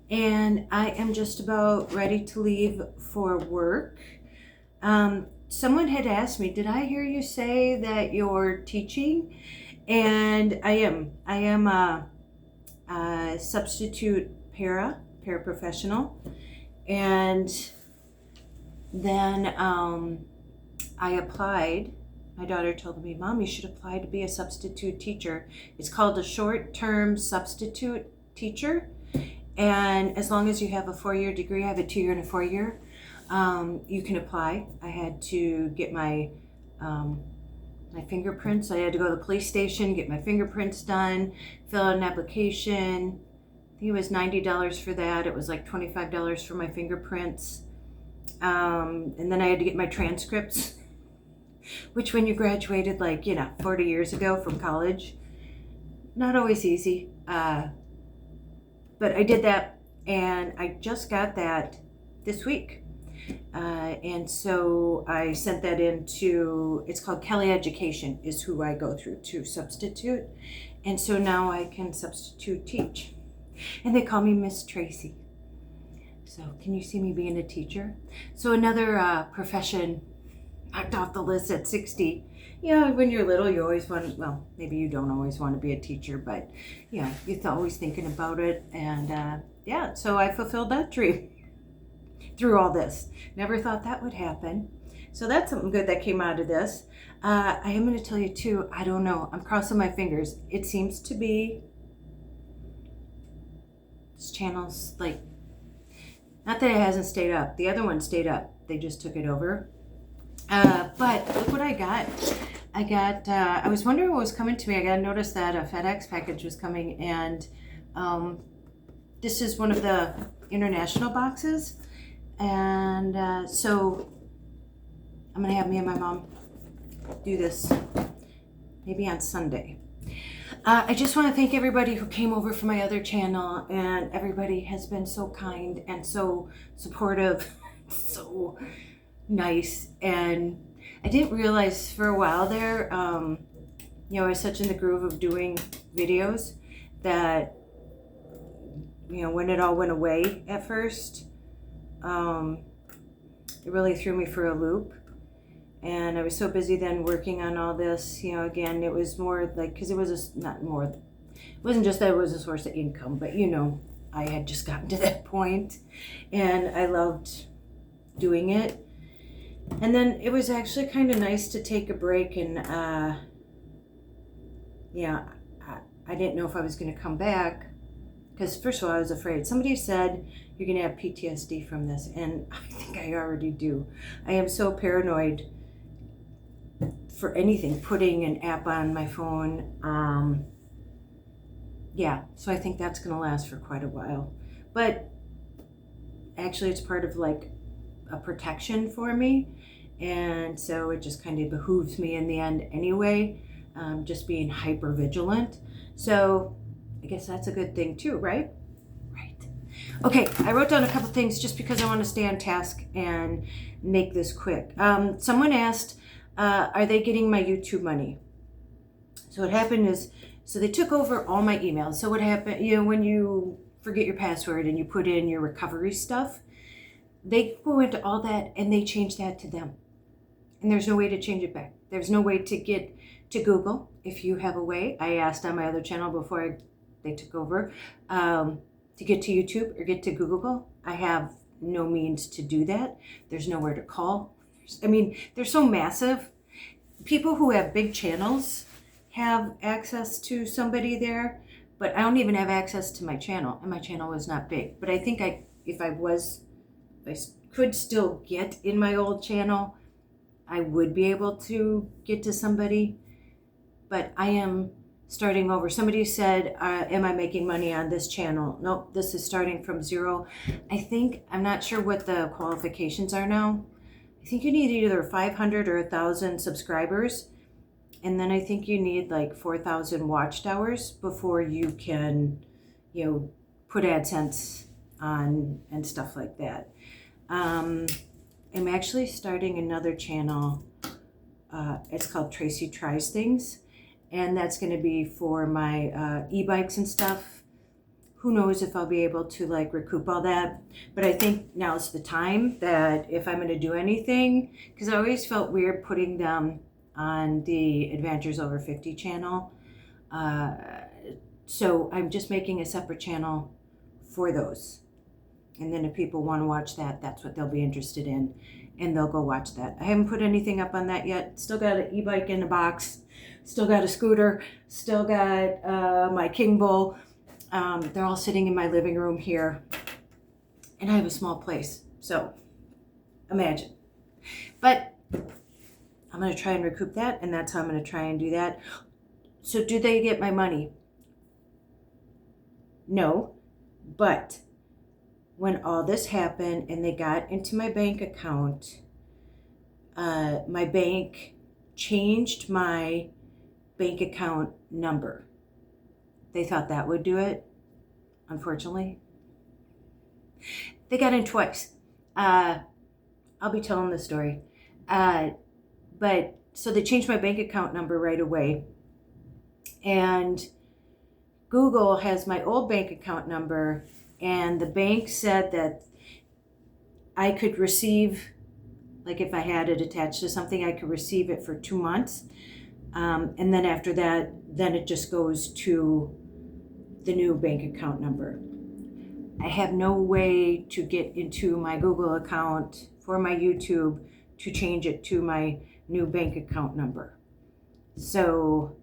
and I am just about ready to leave for work. Someone had asked me, did I hear you say that you're teaching? And I am. I am a substitute paraprofessional. And then I applied. My daughter told me, Mom, you should apply to be a substitute teacher. It's called a short-term substitute teacher. And as long as you have a 4-year degree, I have a 2-year and a 4-year, you can apply. I had to get my fingerprints. I had to go to the police station, get my fingerprints done, fill out an application. I think it was $90 for that. It was like $25 for my fingerprints. And then I had to get my transcripts, which when you graduated 40 years ago from college, not always easy. But I did that, and I just got that this week. And so I sent that into, it's called Kelly Education is who I go through to substitute. And so now I can substitute teach. And they call me Miss Tracey. So can you see me being a teacher? So another profession knocked off the list at 60. Yeah, when you're little, you always want, well, maybe you don't always want to be a teacher, but yeah, you're always thinking about it. And yeah, so I fulfilled that dream through all this. Never thought that would happen. So that's something good that came out of this. I am going to tell you too, I don't know, I'm crossing my fingers. It seems to be, this channel's like, not that it hasn't stayed up. The other one stayed up. They just took it over. But look what I got. I was wondering what was coming to me. I got to notice that a FedEx package was coming, and this is one of the international boxes. And so I'm going to have me and my mom do this maybe on Sunday. I just want to thank everybody who came over from my other channel, and everybody has been so kind and so supportive, so nice. And I didn't realize for a while there, I was such in the groove of doing videos that, when it all went away at first, it really threw me for a loop. And I was so busy then working on all this, again, it was more like, because it was it wasn't just that it was a source of income, but I had just gotten to that point, and I loved doing it. And then it was actually kind of nice to take a break, and I didn't know if I was going to come back, because first of all, I was afraid. Somebody said you're going to have PTSD from this, and I think I already do. I am so paranoid for anything, putting an app on my phone. So I think that's going to last for quite a while. But actually, it's part of like a protection for me. And so it just kind of behooves me in the end anyway, just being hyper vigilant. So I guess that's a good thing too, right? Right. Okay, I wrote down a couple things just because I want to stay on task and make this quick. Someone asked, are they getting my YouTube money? So what happened is, so they took over all my emails. So what happened, when you forget your password and you put in your recovery stuff, they go into all that and they change that to them. And there's no way to change it back. There's no way to get to Google. If you have a way, I asked on my other channel before they took over, to get to YouTube or get to Google. I have no means to do that. There's nowhere to call. They're so massive. People who have big channels have access to somebody there, but I don't even have access to my channel, and my channel was not big. But I think if I could still get in my old channel, I would be able to get to somebody, but I am starting over. Somebody said, am I making money on this channel? Nope, this is starting from zero. I'm not sure what the qualifications are now. I think you need either 500 or 1,000 subscribers. And then I think you need like 4,000 watched hours before you can, put AdSense on and stuff like that. I'm actually starting another channel. It's called Tracey Tries Things. And that's going to be for my e-bikes and stuff. who knows if I'll be able to like recoup all that. But I think now's the time that if I'm going to do anything, because I always felt weird putting them on the Adventures Over 50 channel. So I'm just making a separate channel for those. And then if people want to watch that, that's what they'll be interested in. And they'll go watch that. I haven't put anything up on that yet. Still got an e-bike in the box. Still got a scooter. Still got my King Bull. They're all sitting in my living room here. And I have a small place. So imagine. But I'm going to try and recoup that. And that's how I'm going to try and do that. So do they get my money? No. But when all this happened and they got into my bank account, my bank changed my bank account number. They thought that would do it. Unfortunately, they got in twice. I'll be telling the story. But so they changed my bank account number right away. And Google has my old bank account number, and the bank said that I could receive, like if I had it attached to something, I could receive it for 2 months. And then after that, then it just goes to the new bank account number. I have no way to get into my Google account for my YouTube to change it to my new bank account number. So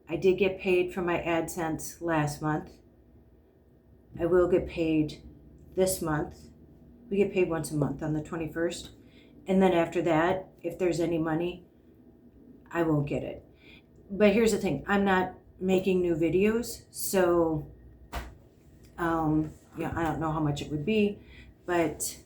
I did get paid for my AdSense last month. I will get paid this month. We get paid once a month on the 21st. And then after that, if there's any money, I won't get it. But here's the thing. I'm not making new videos. So, I don't know how much it would be. But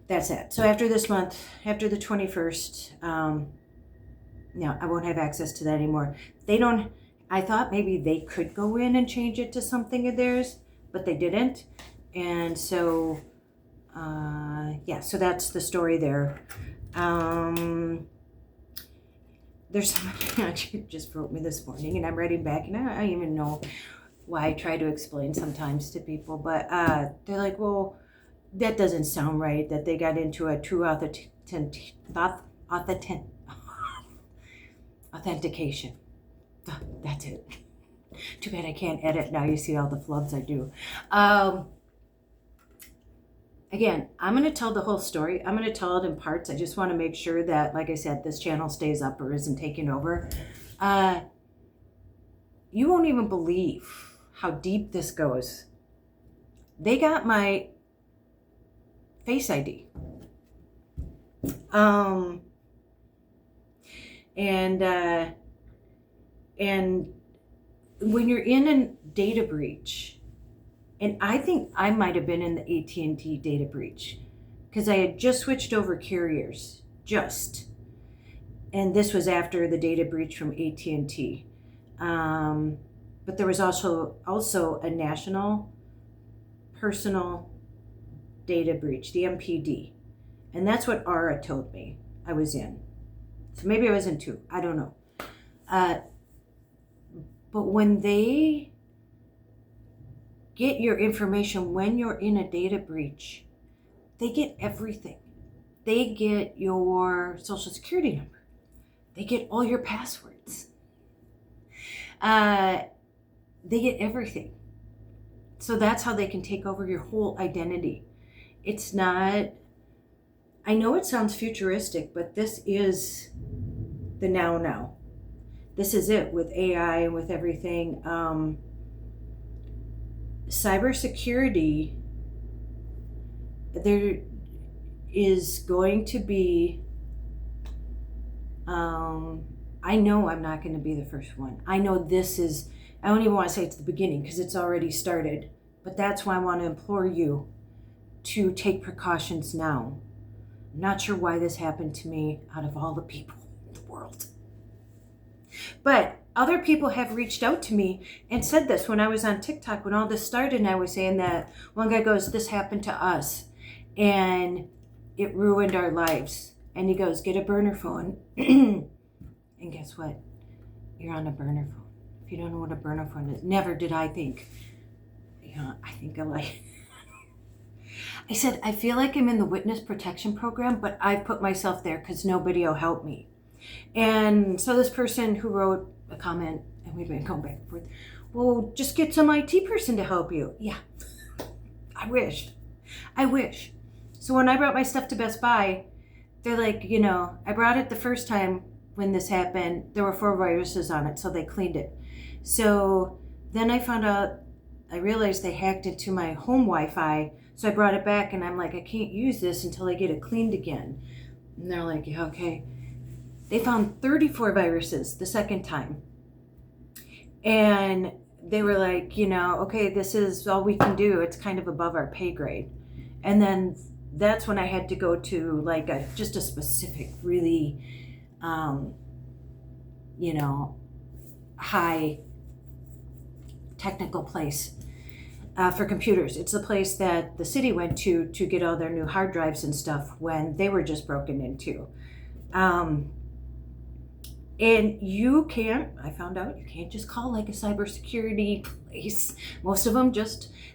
that's it. So after this month, after the 21st, I won't have access to that anymore. I thought maybe they could go in and change it to something of theirs, but they didn't. And so, so that's the story there. There's somebody just wrote me this morning, and I'm writing back, and I don't even know why I try to explain sometimes to people, but they're like, well, that doesn't sound right, that they got into a true authentication. That's it. Too bad I can't edit now. You see all the flubs I do. Again, I'm going to tell the whole story. I'm going to tell it in parts. I just want to make sure that, like I said, this channel stays up or isn't taken over. You won't even believe how deep this goes. They got my Face ID. And when you're in a data breach, and I think I might have been in the AT&T data breach because I had just switched over carriers, and this was after the data breach from AT&T. But there was also a national personal data breach, the MPD, and that's what Aura told me I was in. So maybe I was in 2. I don't know. But when they get your information when you're in a data breach, they get everything. They get your social security number. They get all your passwords. They get everything. So that's how they can take over your whole identity. It's not, I know it sounds futuristic, but this is the now. This is it with AI and with everything. Cybersecurity, there is going to be, I know I'm not going to be the first one. I know this is, I don't even want to say it's the beginning because it's already started, but that's why I want to implore you to take precautions now. I'm not sure why this happened to me out of all the people in the world. But other people have reached out to me and said this when I was on TikTok, when all this started, and I was saying that one guy goes, this happened to us and it ruined our lives. And he goes, get a burner phone. And guess what? You're on a burner phone. If you don't know what a burner phone is, never did I think yeah, I think I like. I said, I feel like I'm in the witness protection program, but I've put myself there because nobody will help me. And so this person who wrote a comment, and we've been going back and forth, well, just get some IT person to help you. Yeah, I wish. So when I brought my stuff to Best Buy, they're like, I brought it the first time when this happened. There were 4 viruses on it, so they cleaned it. So then I realized they hacked into my home Wi-Fi. So I brought it back and I'm like, I can't use this until I get it cleaned again. And they're like, yeah, okay. They found 34 viruses the second time. And they were like, okay, this is all we can do. It's kind of above our pay grade. And then that's when I had to go to like just a specific, really, high technical place for computers. It's the place that the city went to get all their new hard drives and stuff when they were just broken into. And I found out you can't just call like a cybersecurity place. Most of them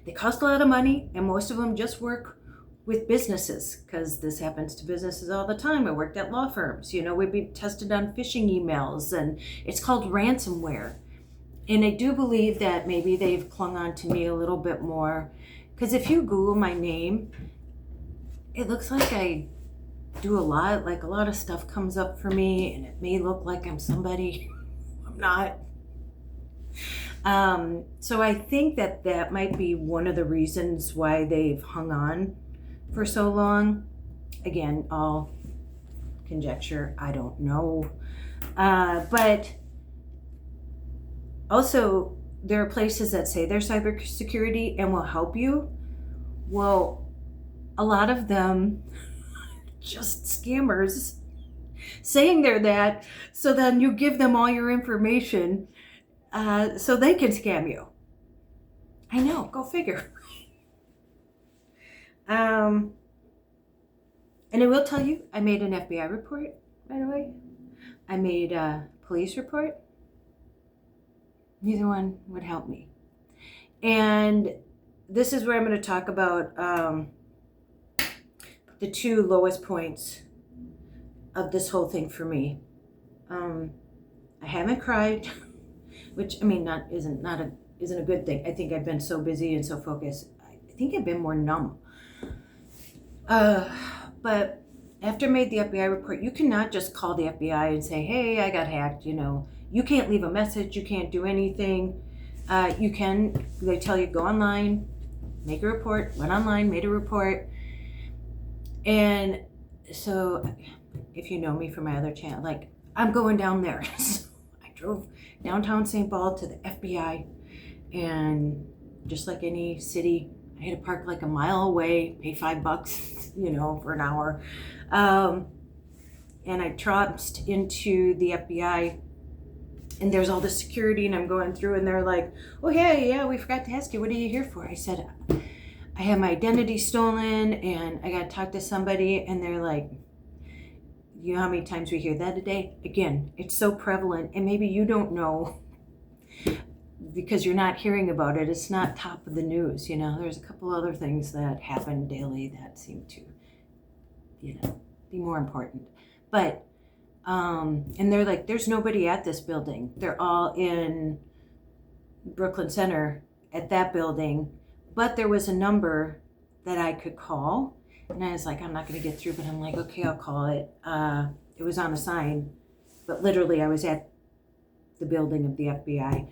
they cost a lot of money, and most of them just work with businesses, because this happens to businesses all the time. I worked at law firms. We'd be tested on phishing emails, and it's called ransomware. And I do believe that maybe they've clung on to me a little bit more, because if you Google my name, it looks like I do a lot of stuff comes up for me, and it may look like I'm somebody I'm not. So I think that might be one of the reasons why they've hung on for so long. Again, all conjecture, I don't know. But also, there are places that say they're cybersecurity and will help you. Well, a lot of them just scammers saying they're that, so then you give them all your information so they can scam you. I know, go figure. And I will tell you, I made an FBI report, by the way. I made a police report. Neither one would help me. And this is where I'm going to talk about the 2 lowest points of this whole thing for me. I haven't cried, which isn't a good thing. I think I've been so busy and so focused. I think I've been more numb. But after I made the FBI report, you cannot just call the FBI and say, hey, I got hacked. You can't leave a message. You can't do anything. They tell you, go online, make a report. Went online, made a report. And so if you know me from my other channel, like, I'm going down there. So I drove downtown St. Paul to the FBI, and just like any city, I had to park like a mile away, pay $5, for an hour. And I tromped into the FBI, and there's all this security, and I'm going through, and they're like, oh, yeah, we forgot to ask you, what are you here for? I said, I had my identity stolen, and I got to talk to somebody, and they're like, you know how many times we hear that a day? Again, it's so prevalent, and maybe you don't know because you're not hearing about it. It's not top of the news, There's a couple other things that happen daily that seem to, be more important. But, and they're like, there's nobody at this building. They're all in Brooklyn Center at that building. But there was a number that I could call. And I was like, I'm not going to get through, but I'm like, okay, I'll call it. It was on a sign, but literally I was at the building of the FBI.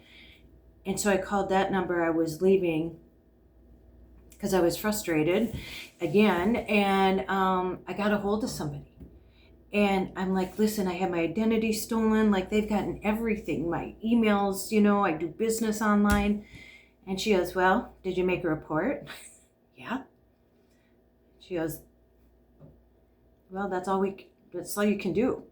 And so I called that number. I was leaving because I was frustrated again. And I got a hold of somebody. And I'm like, listen, I had my identity stolen. Like, they've gotten everything, my emails, I do business online. And she goes, well, did you make a report? Yeah. She goes, well, that's all you can do.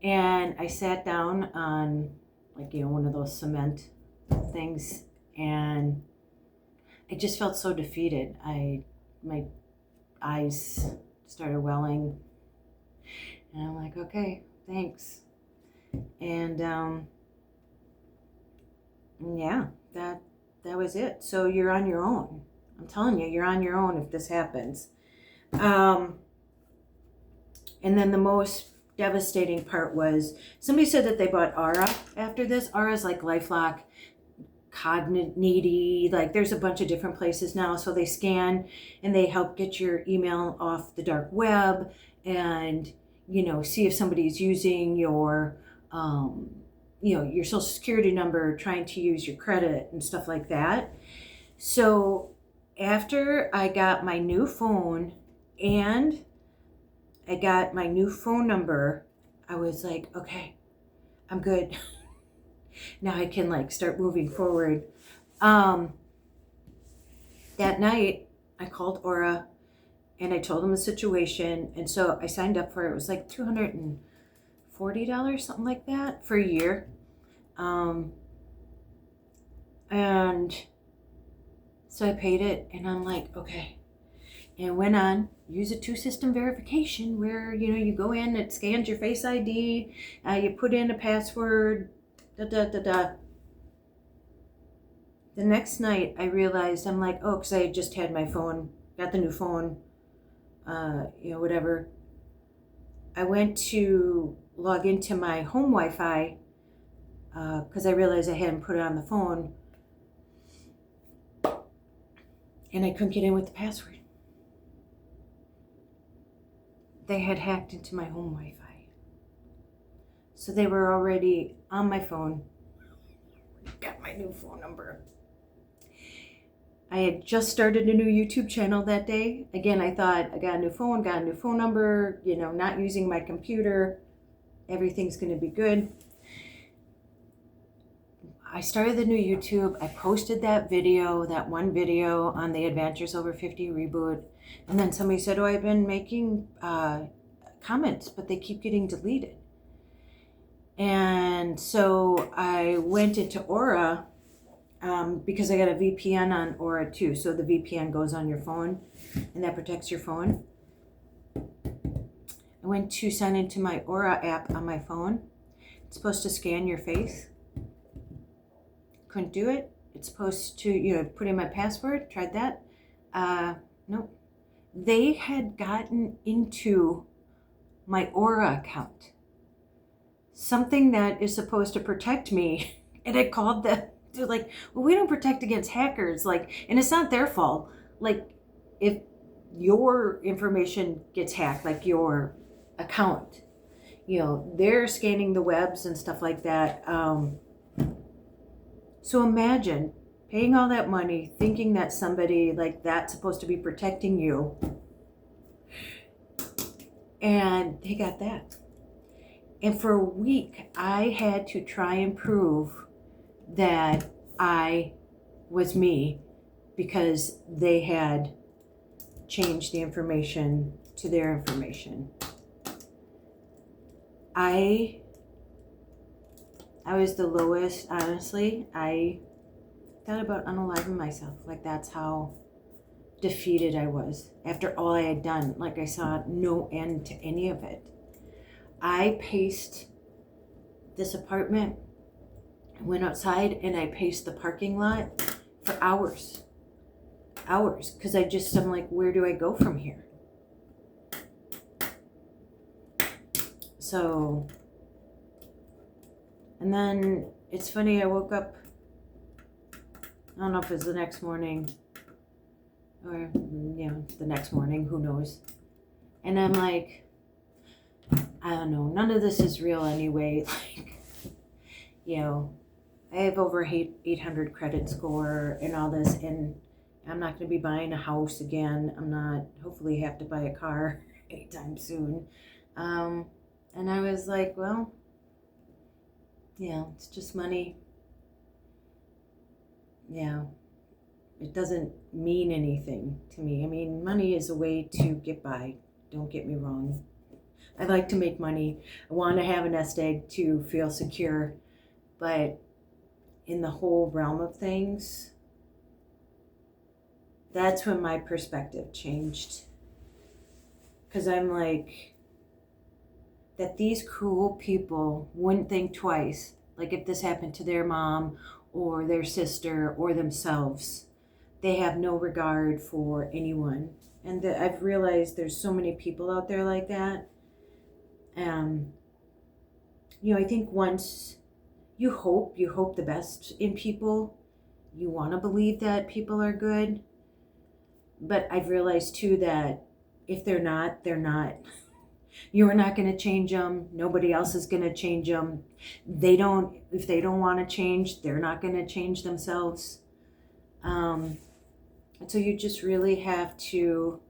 And I sat down on one of those cement things, and I just felt so defeated. My eyes started welling, and I'm like, okay, thanks. And yeah, that was it. So you're on your own. I'm telling you, you're on your own if this happens. And then the most devastating part was somebody said that they bought Aura after this. Aura's like LifeLock, Cognity, like there's a bunch of different places now. So they scan and they help get your email off the dark web and, see if somebody's using your, your social security number, trying to use your credit and stuff like that. So after I got my new phone and I got my new phone number, I was like, okay, I'm good. Now I can start moving forward. That night I called Aura and I told them the situation. And so I signed up for it. It was like $240, something like that, for a year. And so I paid it and I'm like, okay. And went on, use a 2-system verification where, you go in, it scans your Face ID, you put in a password, The next night I realized, I'm like, oh, because I had just had my phone, got the new phone, whatever. I went to log into my home Wi-Fi because I realized I hadn't put it on the phone. And I couldn't get in with the password. They had hacked into my home Wi-Fi. So they were already on my phone. Got my new phone number. I had just started a new YouTube channel that day. Again, I thought I got a new phone number, not using my computer. Everything's going to be good. I started the new YouTube. I posted that one video on the Adventures Over 50 reboot. And then somebody said, oh, I've been making comments, but they keep getting deleted. And so I went into Aura because I got a VPN on Aura too. So the VPN goes on your phone and that protects your phone. I went to sign into my Aura app on my phone. It's supposed to scan your face. Couldn't do it. It's supposed to, put in my password. Tried that. Nope. They had gotten into my Aura account. Something that is supposed to protect me. And I called them. They're like, well, we don't protect against hackers. And it's not their fault. If your information gets hacked, like your account, they're scanning the webs and stuff like that. So imagine paying all that money, thinking that somebody like that's supposed to be protecting you. And they got that. And for a week, I had to try and prove that I was me because they had changed the information to their information. I was the lowest, honestly. I thought about unaliving myself. That's how defeated I was after all I had done. I saw no end to any of it. I paced this apartment, went outside, and I paced the parking lot for hours. Because I'm like, where do I go from here? So, and then it's funny, I woke up, I don't know if it was the next morning or, the next morning, who knows. And I'm like, I don't know, none of this is real anyway. I have over 800 credit score and all this, and I'm not going to be buying a house again. I'm not, hopefully have to buy a car anytime soon. And I was like, well, yeah, it's just money. Yeah, it doesn't mean anything to me. I mean, money is a way to get by. Don't get me wrong. I like to make money. I want to have a nest egg to feel secure. But in the whole realm of things, that's when my perspective changed. Because I'm like, that these cruel people wouldn't think twice. If this happened to their mom or their sister or themselves. They have no regard for anyone. And I've realized there's so many people out there like that. I think once you hope the best in people, you want to believe that people are good. But I've realized too that if they're not, they're not. You're not going to change them. Nobody else is going to change them. If they don't want to change, they're not going to change themselves. So you just really have to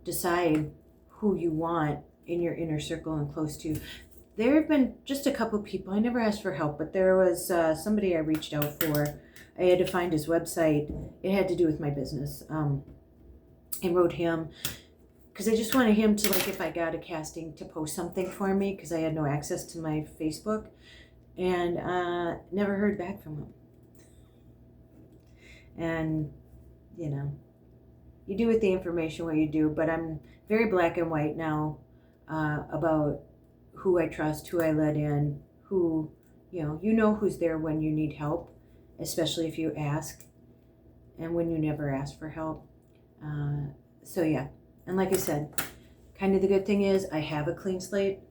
decide who you want in your inner circle and close to. There have been just a couple people, I never asked for help, but there was somebody I reached out for. I had to find his website. It had to do with my business. I wrote him because I just wanted him to, like, if I got a casting, to post something for me because I had no access to my Facebook, and never heard back from him. And, you do with the information what you do, but I'm very black and white now about who I trust, who I let in, who, who's there when you need help, especially if you ask, and when you never ask for help. So yeah, and like I said, kind of the good thing is I have a clean slate.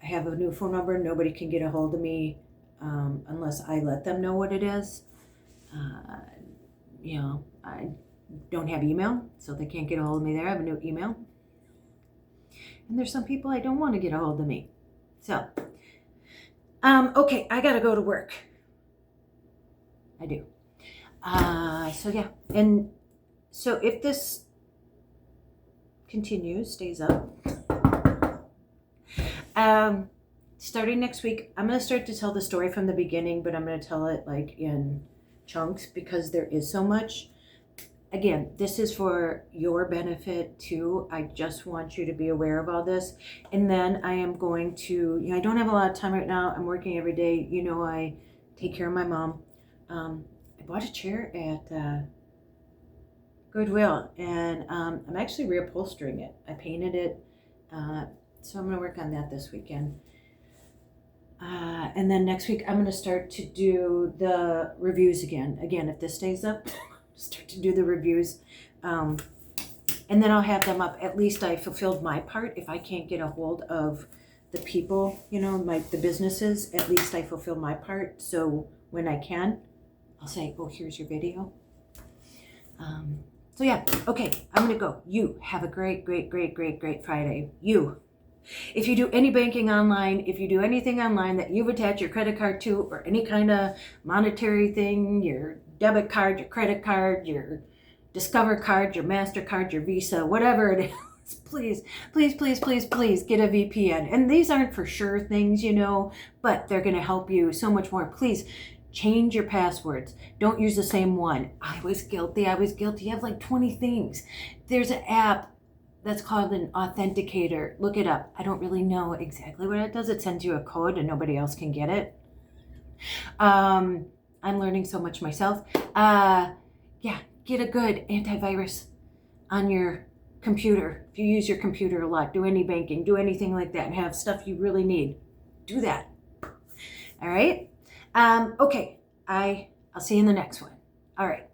I have a new phone number. Nobody can get a hold of me unless I let them know what it is. I don't have email, so they can't get a hold of me there. I have a new email. And there's some people I don't want to get a hold of me. So, okay, I gotta go to work. I do. So yeah, and so if this continues, stays up, starting next week, I'm gonna start to tell the story from the beginning, but I'm gonna tell it like in chunks because there is so much. Again, this is for your benefit too. I just want you to be aware of all this. And then I am going to, I don't have a lot of time right now. I'm working every day. I take care of my mom. I bought a chair at Goodwill, and I'm actually reupholstering it. I painted it. So I'm going to work on that this weekend. And then next week, I'm going to start to do the reviews again. Again, if this stays up, start to do the reviews. And then I'll have them up. At least I fulfilled my part. If I can't get a hold of the people, the businesses, at least I fulfilled my part. So when I can, I'll say, oh, here's your video. So yeah, okay, I'm going to go. You have a great, great, great, great, great Friday. If you do any banking online, if you do anything online that you've attached your credit card to, or any kind of monetary thing, your debit card, your credit card, your Discover card, your MasterCard, your Visa, whatever it is, please, please, please, please, please get a VPN. And these aren't for sure things, but they're going to help you so much more. Please change your passwords. Don't use the same one. I was guilty. You have like 20 things. There's an app that's called an authenticator. Look it up. I don't really know exactly what it does. It sends you a code and nobody else can get it. I'm learning so much myself. Get a good antivirus on your computer. If you use your computer a lot, do any banking, do anything like that, and have stuff you really need, do that. All right? Okay, I'll see you in the next one. All right.